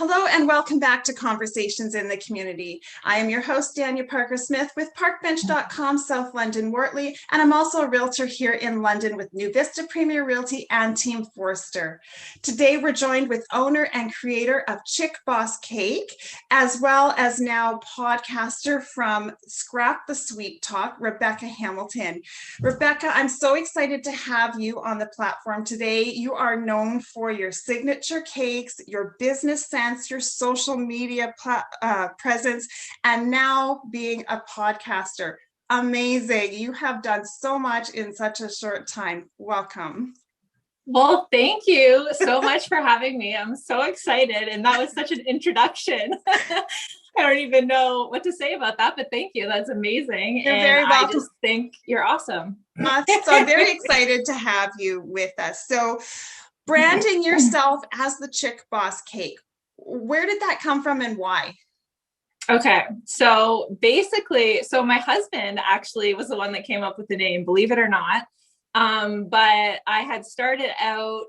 Hello and welcome back to Conversations in the Community. I am your host, Dania Parker-Smith with parkbench.com, South-London-Wortley, and I'm also a realtor here in London with New Vista Premier Realty and Team Forster. Today, we're joined with owner and creator of Chick Boss Cake, as well as now podcaster from Scrap the Sweet Talk, Rebecca Hamilton. Rebecca, I'm so excited to have you on the platform today. You are known for your signature cakes, your business sense, your social media presence, and now being a podcaster. Amazing. You have done so much in such a short time. Welcome. Well, thank you so much for having me. I'm so excited. And that was such an introduction. I don't even know what to say about that, but thank you. That's amazing. You're very welcome. I just think you're awesome. So I'm very excited to have you with us. So branding yourself as the Chick Boss Cake, where did that come from and why? Okay, so basically, my husband actually was the one that came up with the name, believe it or not. But I had started out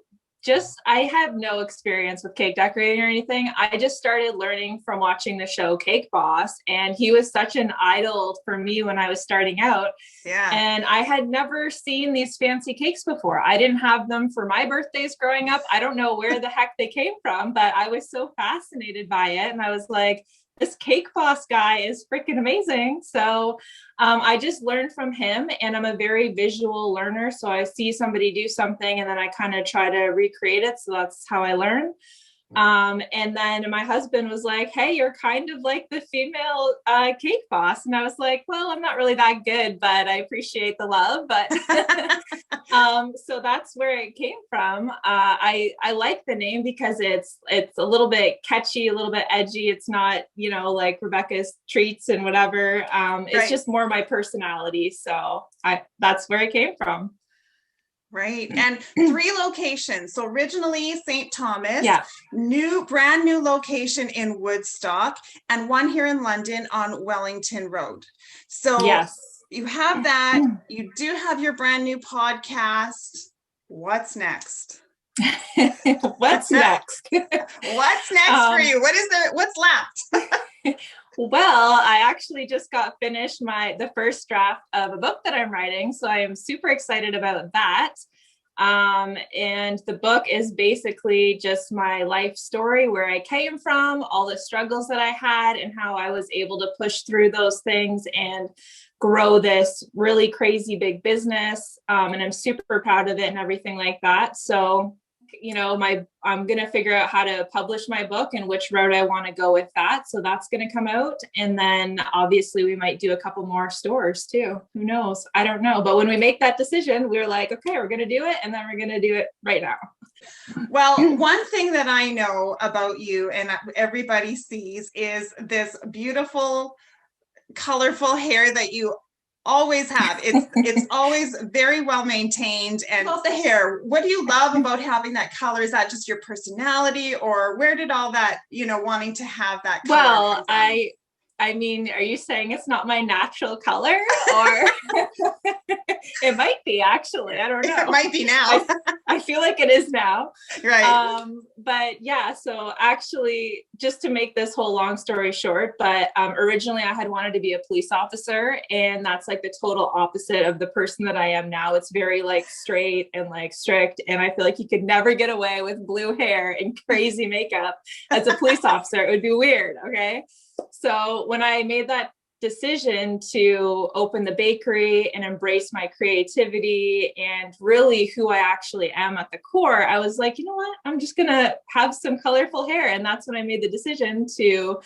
I have no experience with cake decorating or anything. I just started learning from watching the show Cake Boss, and he was such an idol for me when I was starting out. Yeah. And I had never seen these fancy cakes before. I didn't have them for my birthdays growing up. I don't know where the heck they came from, but I was so fascinated by it. And I was like, this Cake Boss guy is freaking amazing. So I just learned from him, and I'm a very visual learner. So I see somebody do something and then I kind of try to recreate it. So that's how I learn. And then my husband was like, hey, you're kind of like the female cake boss. And I was like, well, I'm not really that good, but I appreciate the love. But so that's where it came from. I like the name because it's a little bit catchy, a little bit edgy. It's not, like Rebecca's Treats and whatever. It's Right. just more my personality. So that's where it came from. Right. And 3 locations. So originally St. Thomas, Yeah. brand new location in Woodstock, and one here in London on Wellington Road. So yes, you have that. You do have your brand new podcast. What's next? What's next? What's next for you? What is there? What's left? Well, I actually just got finished the first draft of a book that I'm writing. So I am super excited about that. And the book is basically just my life story, where I came from, all the struggles that I had, and how I was able to push through those things and grow this really crazy big business. And I'm super proud of it and everything like that. So I'm going to figure out how to publish my book and which route I want to go with that. So that's going to come out. And then obviously we might do a couple more stores too. Who knows? I don't know. But when we make that decision, we were like, okay, we're going to do it. And then we're going to do it right now. Well, one thing that I know about you and everybody sees is this beautiful, colorful hair that you always have. It's always very well maintained. And about the hair, what do you love about having that color? Is that just your personality, or where did all that, wanting to have that color come from? I mean, are you saying it's not my natural color, or it might be, actually? I don't know. It might be now. I feel like it is now. Right. But yeah, so actually, just to make this whole long story short, but originally I had wanted to be a police officer, and that's like the total opposite of the person that I am now. It's very like straight and like strict, and I feel like you could never get away with blue hair and crazy makeup as a police officer. It would be weird. Okay. So when I made that decision to open the bakery and embrace my creativity and really who I actually am at the core, I was like, you know what, I'm just going to have some colorful hair. And that's when I made the decision to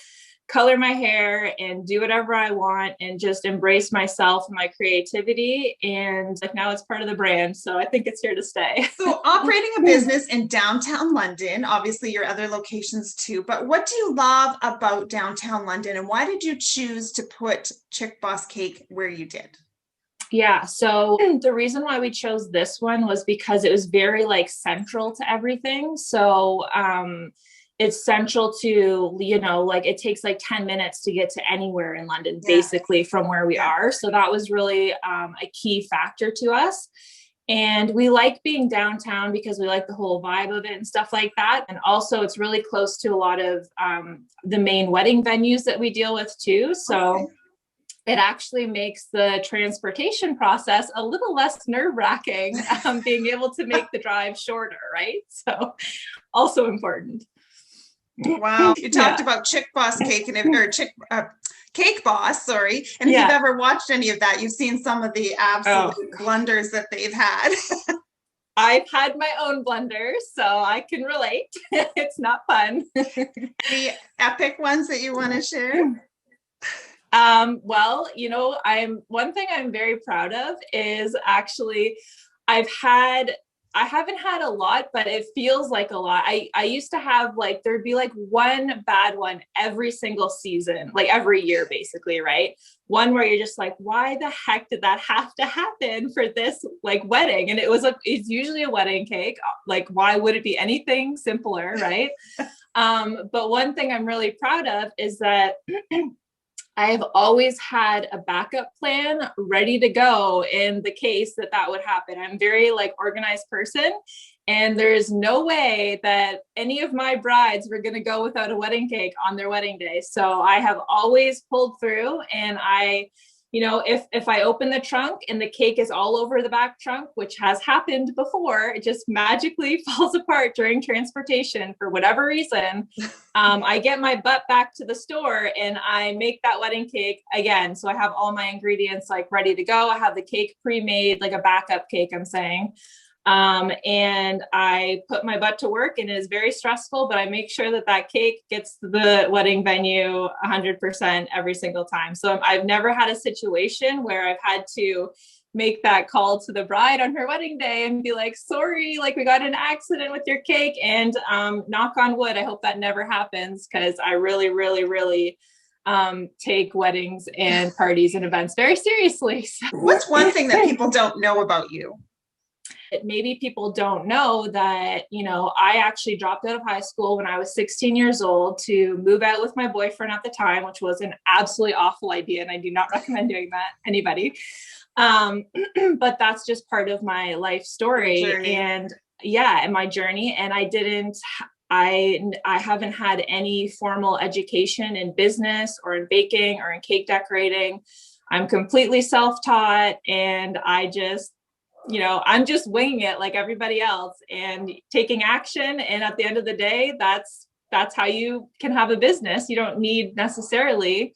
color my hair and do whatever I want and just embrace myself and my creativity. And like now it's part of the brand. So I think it's here to stay. So operating a business in downtown London, obviously your other locations too, but what do you love about downtown London, and why did you choose to put Chick Boss Cake where you did? Yeah. So the reason why we chose this one was because it was very like central to everything. So, it's central to, like it takes like 10 minutes to get to anywhere in London, basically from where we are. So that was really a key factor to us. And we like being downtown because we like the whole vibe of it and stuff like that. And also it's really close to a lot of the main wedding venues that we deal with too. So it actually makes the transportation process a little less nerve-wracking, being able to make the drive shorter, right? So also important. Wow. You talked about Chick Boss cake Cake Boss, sorry. And if you've ever watched any of that, you've seen some of the absolute blunders that they've had. I've had my own blunders, so I can relate. It's not fun. Any epic ones that you want to share? Well, one thing I'm very proud of is actually I haven't had a lot, but it feels like a lot. I used to have there'd be one bad one every single season, every year, basically, right? One where you're just like, why the heck did that have to happen for this wedding? And it's usually a wedding cake. Why would it be anything simpler, right? But one thing I'm really proud of is that I've always had a backup plan ready to go in the case that would happen. I'm a very organized person, and there's no way that any of my brides were going to go without a wedding cake on their wedding day. So I have always pulled through, and if I open the trunk and the cake is all over the back trunk, which has happened before, it just magically falls apart during transportation for whatever reason. I get my butt back to the store and I make that wedding cake again. So I have all my ingredients ready to go. I have the cake pre-made, a backup cake, I'm saying. And I put my butt to work, and it is very stressful, but I make sure that cake gets to the wedding venue 100% every single time. So I've never had a situation where I've had to make that call to the bride on her wedding day and be like, sorry, we got an accident with your cake, and knock on wood, I hope that never happens, because I really, really, really take weddings and parties and events very seriously. So. What's one thing that people don't know about you? Maybe people don't know that, I actually dropped out of high school when I was 16 years old to move out with my boyfriend at the time, which was an absolutely awful idea. And I do not recommend doing that to anybody. But that's just part of my life story and my journey. And I haven't had any formal education in business or in baking or in cake decorating. I'm completely self-taught, and I'm just winging it like everybody else and taking action. And at the end of the day, that's how you can have a business. You don't need necessarily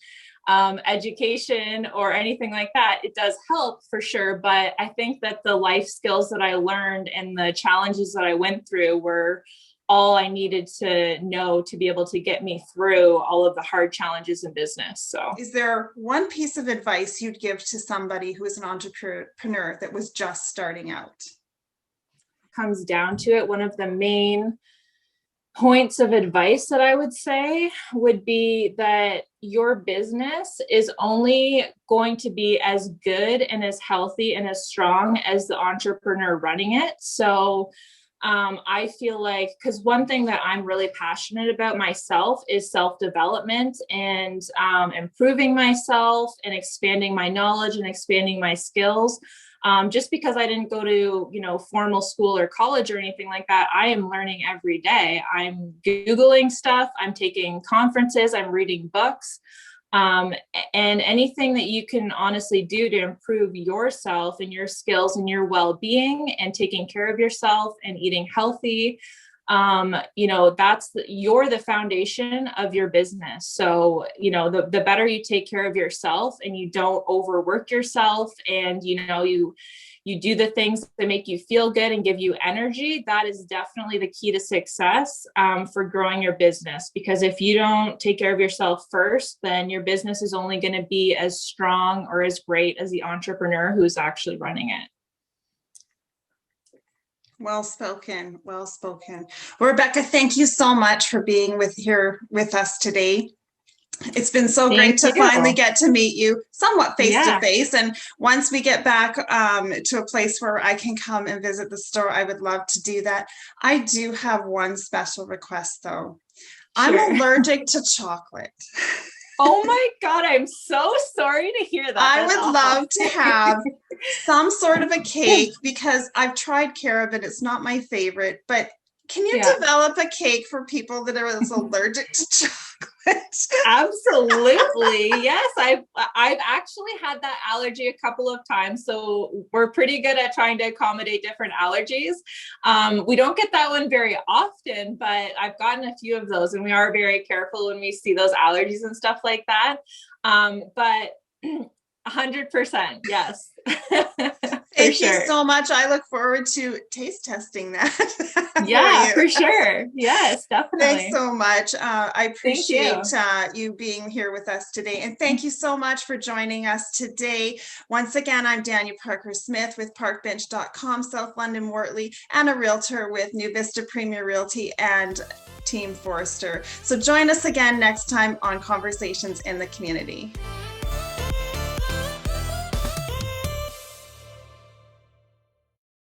education or anything like that. It does help for sure. But I think that the life skills that I learned and the challenges that I went through were all I needed to know to be able to get me through all of the hard challenges in business. So is there one piece of advice you'd give to somebody who is an entrepreneur that was just starting out? Comes down to it, one of the main points of advice that I would say would be that your business is only going to be as good and as healthy and as strong as the entrepreneur running it. So I feel because one thing that I'm really passionate about myself is self-development and improving myself and expanding my knowledge and expanding my skills. Just because I didn't go to, formal school or college or anything like that, I am learning every day. I'm Googling stuff, I'm taking conferences, I'm reading books. And anything that you can honestly do to improve yourself and your skills and your well-being and taking care of yourself and eating healthy, you're the foundation of your business. So, the better you take care of yourself and you don't overwork yourself and, you do the things that make you feel good and give you energy, that is definitely the key to success for growing your business. Because if you don't take care of yourself first, then your business is only going to be as strong or as great as the entrepreneur who's actually running it. Well spoken, well spoken. Well, Rebecca, thank you so much for being here with us today. It's been so great to finally get to meet you somewhat face to face. And once we get back to a place where I can come and visit the store, I would love to do that. I do have one special request though. Sure. I'm allergic to chocolate. Oh my God, I'm so sorry to hear that. I That's would awful. love to have some sort of a cake because I've tried carob and it's not my favorite, but can you Yeah. develop a cake for people that are allergic to chocolate? Absolutely. Yes. I've actually had that allergy a couple of times. So we're pretty good at trying to accommodate different allergies. We don't get that one very often, but I've gotten a few of those, and we are very careful when we see those allergies and stuff like that. But 100%, yes. Thank you sure. so much. I look forward to taste testing that Yeah, for you. for sure. Yes, definitely. Thanks so much. I appreciate Thank you being here with us today. And thank you so much for joining us today. Once again, I'm Dania Parker-Smith with parkbench.com, South-London-Wortley, and a realtor with New Vista Premier Realty and Team Forrester. So join us again next time on Conversations in the Community.